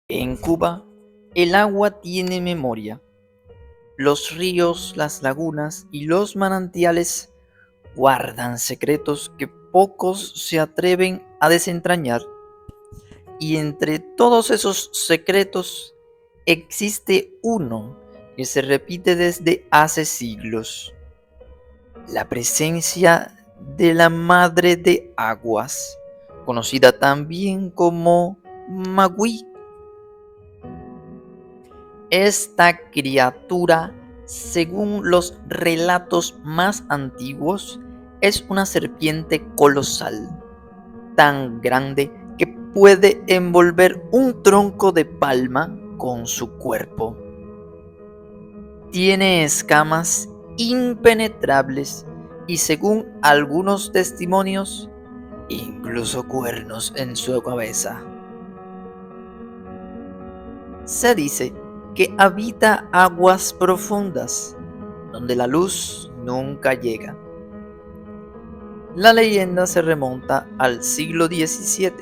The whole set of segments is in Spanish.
En Cuba, el agua tiene memoria. Los ríos, las lagunas y los manantiales guardan secretos que pocos se atreven a desentrañar. Y entre todos esos secretos existe uno que se repite desde hace siglos: la presencia de la Madre de Aguas, conocida también como Magui. Esta criatura, según los relatos más antiguos, es una serpiente colosal, tan grande que puede envolver un tronco de palma con su cuerpo. Tiene escamas impenetrables y, según algunos testimonios, incluso cuernos en su cabeza. Se dice que habita aguas profundas, donde la luz nunca llega. La leyenda se remonta al siglo XVII,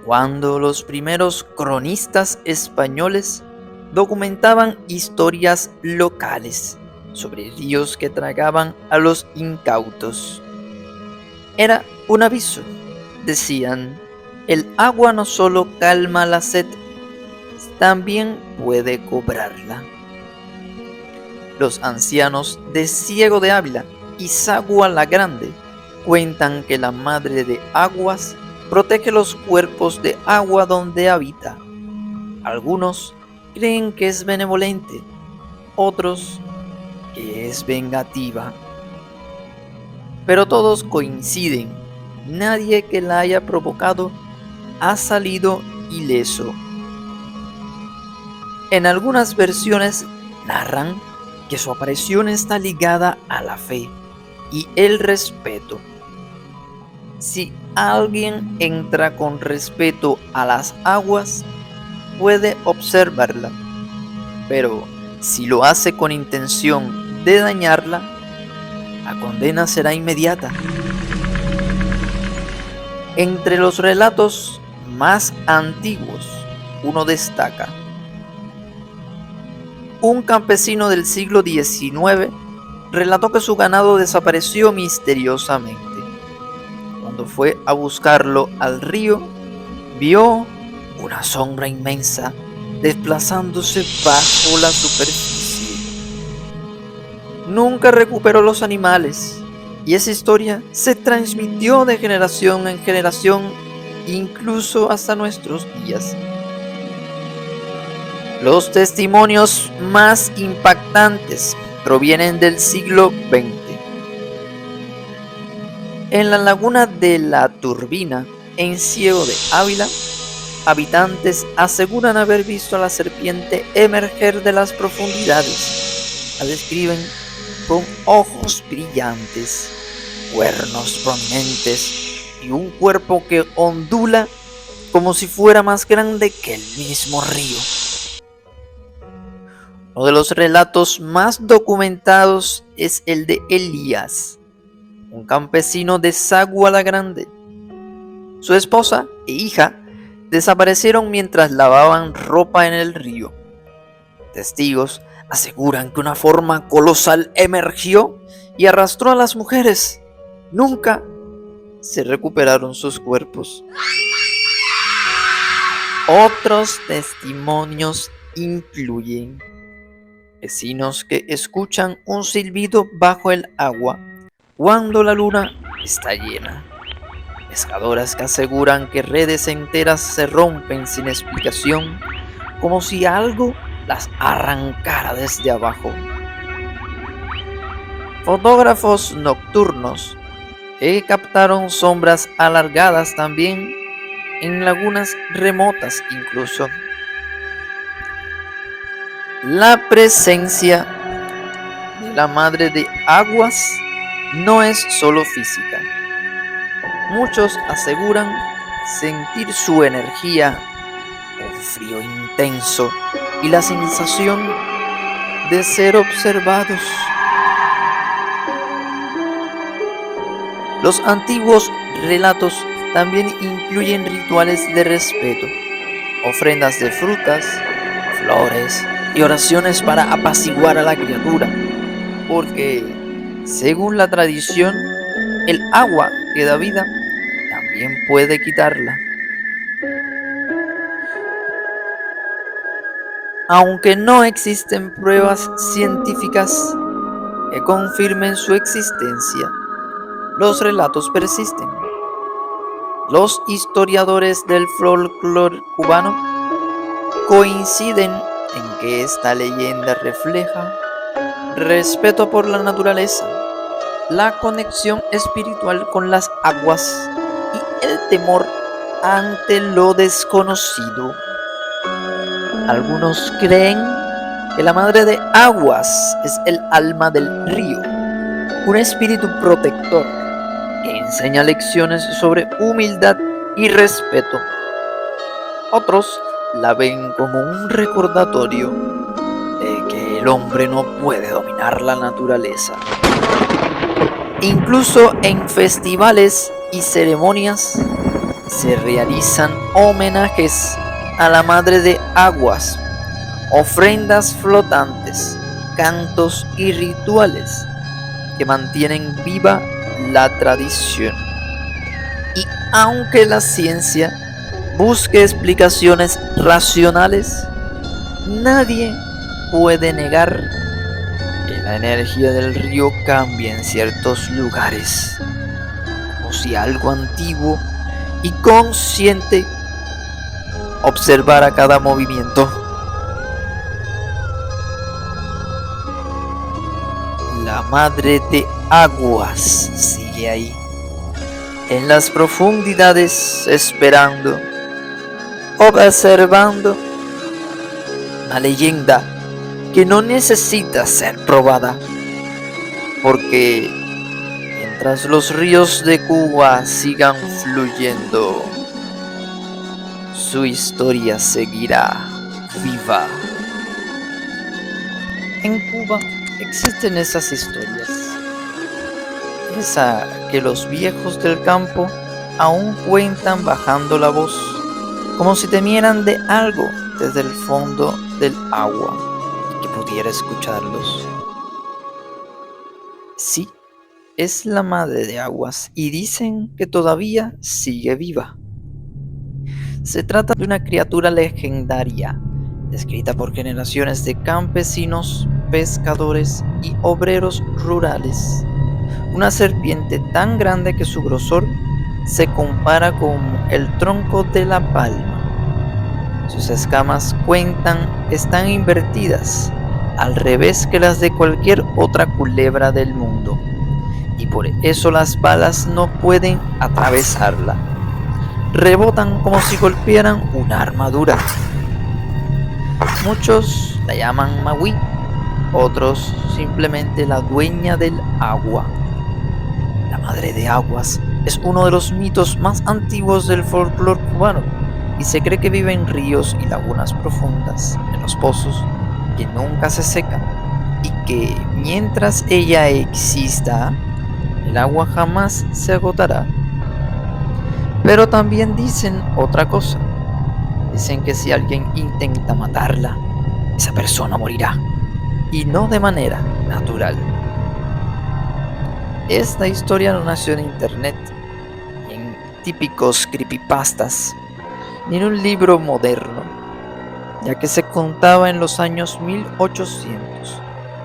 cuando los primeros cronistas españoles documentaban historias locales sobre ríos que tragaban a los incautos. Era un aviso. Decían: el agua no solo calma la sed, también puede cobrarla. Los ancianos de Ciego de Ávila y Sagua la Grande cuentan que la Madre de Aguas protege los cuerpos de agua donde habita. Algunos creen que es benevolente, otros que es vengativa. Pero todos coinciden: nadie que la haya provocado ha salido ileso. En algunas versiones narran que su aparición está ligada a la fe y el respeto. Si alguien entra con respeto a las aguas, puede observarla, pero si lo hace con intención de dañarla, la condena será inmediata. Entre los relatos más antiguos, uno destaca: un campesino del siglo XIX relató que su ganado desapareció misteriosamente. Cuando fue a buscarlo al río, vio una sombra inmensa desplazándose bajo la superficie. Nunca recuperó los animales, y esa historia se transmitió de generación en generación, incluso hasta nuestros días. Los testimonios más impactantes provienen del siglo XX. En la laguna de La Turbina, en Ciego de Ávila, habitantes aseguran haber visto a la serpiente emerger de las profundidades. La describen con ojos brillantes, cuernos prominentes y un cuerpo que ondula como si fuera más grande que el mismo río. Uno de los relatos más documentados es el de Elías, un campesino de Sagua la Grande. Su esposa e hija desaparecieron mientras lavaban ropa en el río. Testigos aseguran que una forma colosal emergió y arrastró a las mujeres. Nunca se recuperaron sus cuerpos. Otros testimonios incluyen vecinos que escuchan un silbido bajo el agua cuando la luna está llena, pescadoras que aseguran que redes enteras se rompen sin explicación, como si algo las arrancara desde abajo. Fotógrafos nocturnos que captaron sombras alargadas también en lagunas remotas incluso. La presencia de la Madre de Aguas no es solo física. Muchos aseguran sentir su energía, un frío intenso y la sensación de ser observados. Los antiguos relatos también incluyen rituales de respeto. ofrendas de frutas, flores y oraciones para apaciguar a la criatura, porque, según la tradición, el agua que da vida también puede quitarla. Aunque no existen pruebas científicas que confirmen su existencia, los relatos persisten. Los historiadores del folclore cubano coinciden en que esta leyenda refleja respeto por la naturaleza, la conexión espiritual con las aguas y el temor ante lo desconocido. Algunos creen que la madre de aguas es el alma del río, un espíritu protector que enseña lecciones sobre humildad y respeto. Otros la ven como un recordatorio de que el hombre no puede dominar la naturaleza. Incluso en festivales y ceremonias se realizan homenajes a la Madre de Aguas, ofrendas flotantes, cantos y rituales que mantienen viva la tradición. Y aunque la ciencia busque explicaciones racionales, nadie puede negar que la energía del río cambia en ciertos lugares, como si algo antiguo y consciente observara cada movimiento. La madre de aguas sigue ahí, en las profundidades, esperando, observando, una leyenda que no necesita ser probada, porque mientras los ríos de Cuba sigan fluyendo, su historia seguirá viva. En Cuba existen esas historias, esa que los viejos del campo aún cuentan bajando la voz, como si temieran de algo desde el fondo del agua y que pudiera escucharlos. Sí, es la madre de aguas y dicen que todavía sigue viva. Se trata de una criatura legendaria, descrita por generaciones de campesinos, pescadores y obreros rurales. Una serpiente tan grande que su grosor se compara con el tronco de la palma. Sus escamas están invertidas, al revés que las de cualquier otra culebra del mundo, y por eso las balas no pueden atravesarla. Rebotan como si golpearan una armadura. Muchos la llaman Magui, otros simplemente la dueña del agua. La madre de aguas es uno de los mitos más antiguos del folclore cubano y se cree que vive en ríos y lagunas profundas, en los pozos que nunca se secan, y que mientras ella exista, el agua jamás se agotará. Pero también dicen otra cosa. Dicen que si alguien intenta matarla, esa persona morirá, y no de manera natural. Esta historia no nació en internet, ni en típicos creepypastas, ni en un libro moderno, ya que se contaba en los años 1800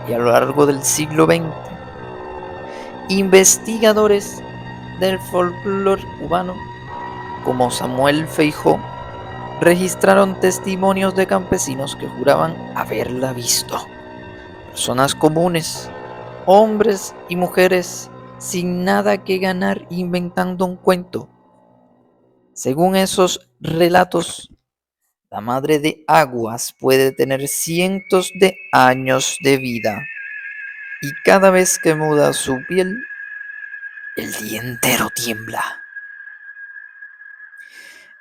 y a lo largo del siglo XX. Investigadores del folclore cubano, como Samuel Feijó, registraron testimonios de campesinos que juraban haberla visto. Personas comunes, hombres y mujeres sin nada que ganar inventando un cuento. Según esos relatos, la madre de aguas puede tener cientos de años de vida y cada vez que muda su piel, el día entero tiembla.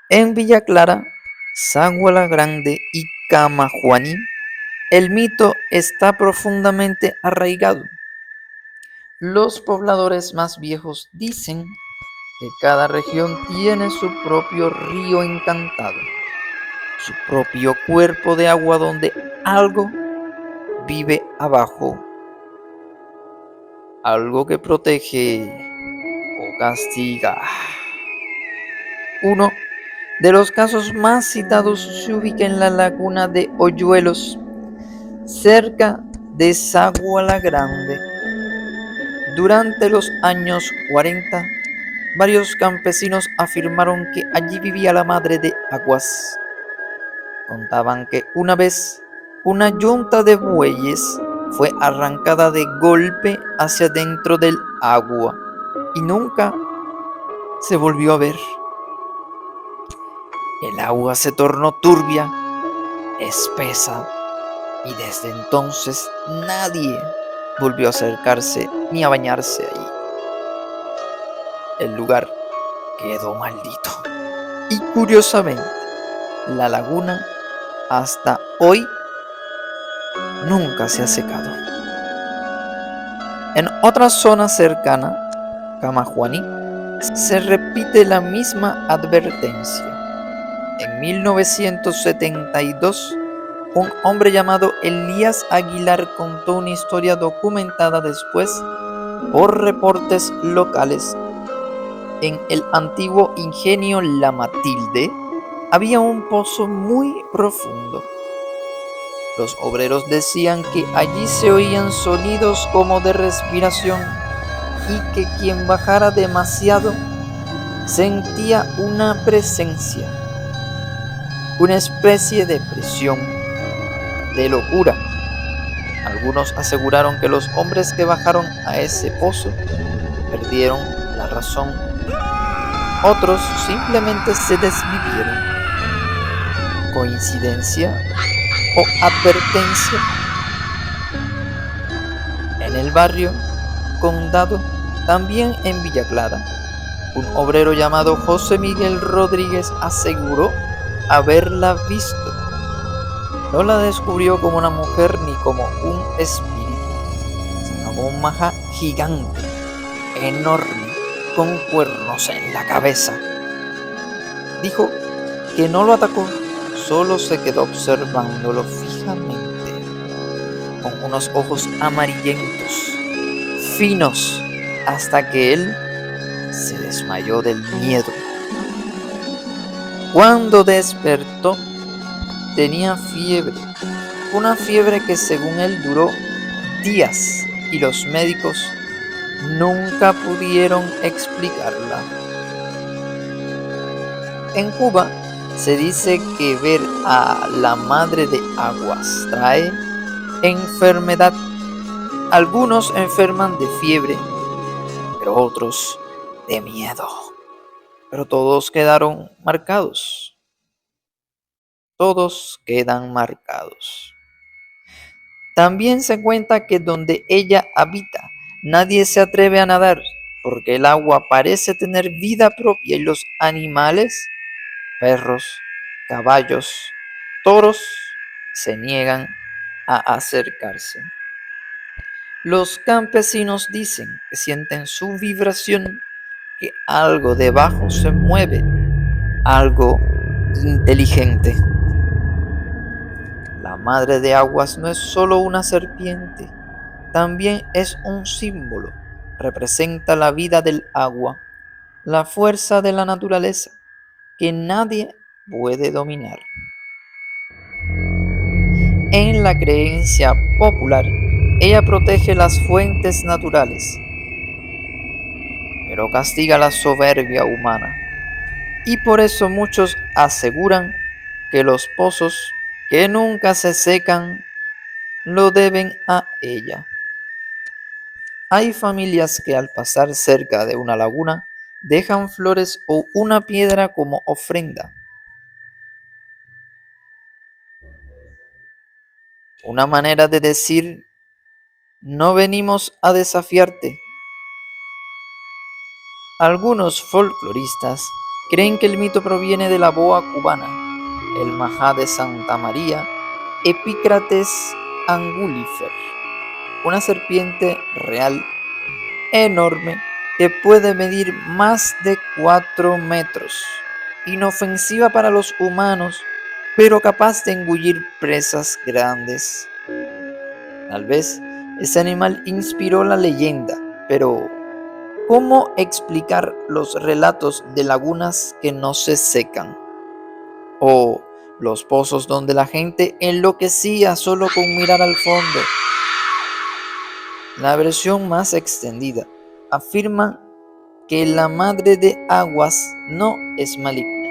En Villa Clara, Sagua la Grande y Camajuaní, el mito está profundamente arraigado. Los pobladores más viejos dicen que cada región tiene su propio río encantado, su propio cuerpo de agua donde algo vive abajo, algo que protege o castiga. Uno de los casos más citados se ubica en la laguna de Hoyuelos, cerca de Sagua la Grande. Durante los años 40, varios campesinos afirmaron que allí vivía la madre de aguas. Contaban que una vez una yunta de bueyes fue arrancada de golpe hacia dentro del agua y nunca se volvió a ver. El agua se tornó turbia, espesa, y desde entonces nadie volvió a acercarse ni a bañarse allí. El lugar quedó maldito. Y curiosamente, la laguna hasta hoy nunca se ha secado. En otra zona cercana, Camajuaní, se repite la misma advertencia. En 1972, un hombre llamado Elías Aguilar contó una historia documentada después por reportes locales. En el antiguo ingenio La Matilde había un pozo muy profundo. Los obreros decían que allí se oían sonidos como de respiración y que quien bajara demasiado sentía una presencia, una especie de presión, de locura. Algunos aseguraron que los hombres que bajaron a ese pozo perdieron la razón. Otros simplemente se desvivieron. ¿Coincidencia o advertencia? En el barrio Condado, también en Villa Clara, un obrero llamado José Miguel Rodríguez aseguró haberla visto. No la descubrió como una mujer ni como un espíritu, sino como un maja gigante, enorme, con cuernos en la cabeza. Dijo que no lo atacó, solo se quedó observándolo fijamente, con unos ojos amarillentos, finos, hasta que él se desmayó del miedo. Cuando despertó, tenía fiebre, una fiebre que según él duró días y los médicos nunca pudieron explicarla. En Cuba se dice que ver a la madre de aguas trae enfermedad. Algunos enferman de fiebre, pero otros de miedo. Pero todos quedaron marcados. Todos quedan marcados. También se cuenta que donde ella habita, nadie se atreve a nadar, porque el agua parece tener vida propia y los animales, perros, caballos, toros, se niegan a acercarse. Los campesinos dicen que sienten su vibración, que algo debajo se mueve, algo inteligente. La madre de aguas no es solo una serpiente, también es un símbolo. Representa la vida del agua, la fuerza de la naturaleza que nadie puede dominar. En la creencia popular, ella protege las fuentes naturales, pero castiga la soberbia humana. Y por eso muchos aseguran que los pozos que nunca se secan lo deben a ella. Hay familias que al pasar cerca de una laguna dejan flores o una piedra como ofrenda. Una manera de decir, no venimos a desafiarte. Algunos folcloristas creen que el mito proviene de la boa cubana, el majá de Santa María, Epícrates angulifer, una serpiente real enorme que puede medir más de 4 metros, inofensiva para los humanos, pero capaz de engullir presas grandes. Tal vez ese animal inspiró la leyenda, pero ¿cómo explicar los relatos de lagunas que no se secan? O los pozos donde la gente enloquecía solo con mirar al fondo. La versión más extendida afirma que la madre de aguas no es maligna,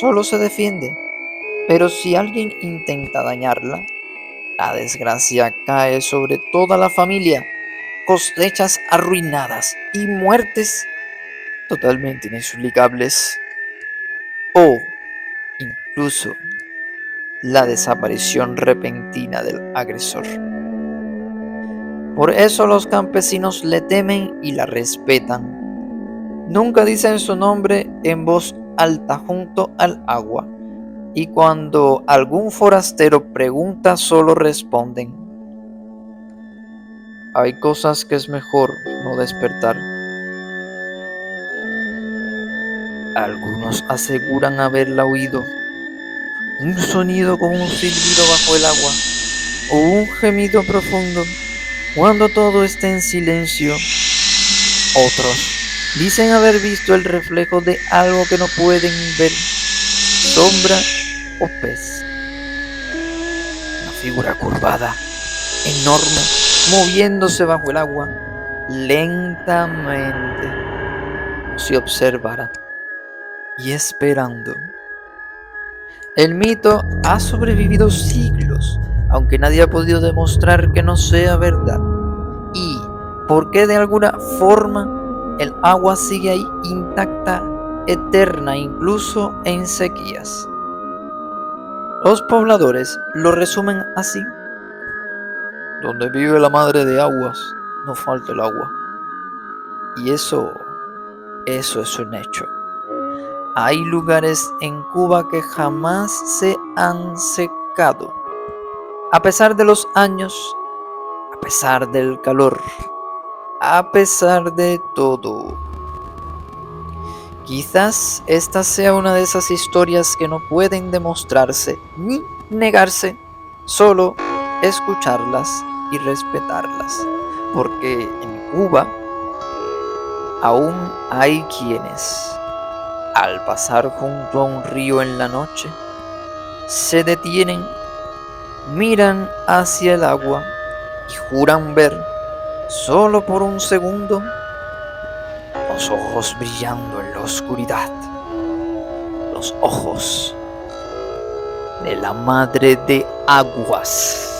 solo se defiende, pero si alguien intenta dañarla, la desgracia cae sobre toda la familia, cosechas arruinadas y muertes totalmente inexplicables, o incluso la desaparición repentina del agresor. Por eso los campesinos le temen y la respetan. Nunca dicen su nombre en voz alta junto al agua, y cuando algún forastero pregunta solo responden: hay cosas que es mejor no despertar. Algunos aseguran haberla oído, un sonido como un silbido bajo el agua, o un gemido profundo cuando todo está en silencio. Otros dicen haber visto el reflejo de algo que no pueden ver, sombra o pez, una figura curvada, enorme, moviéndose bajo el agua, lentamente, como si observara y esperando. El mito ha sobrevivido siglos, aunque nadie ha podido demostrar que no sea verdad. Y porque de alguna forma el agua sigue ahí intacta, eterna, incluso en sequías. Los pobladores lo resumen así: donde vive la madre de aguas, no falta el agua. Y eso es un hecho. Hay lugares en Cuba que jamás se han secado, a pesar de los años, a pesar del calor, a pesar de todo. Quizás esta sea una de esas historias que no pueden demostrarse ni negarse, solo escucharlas y respetarlas, porque en Cuba aún hay quienes, al pasar junto a un río en la noche, se detienen, miran hacia el agua y juran ver, solo por un segundo, los ojos brillando en la oscuridad, los ojos de la madre de aguas.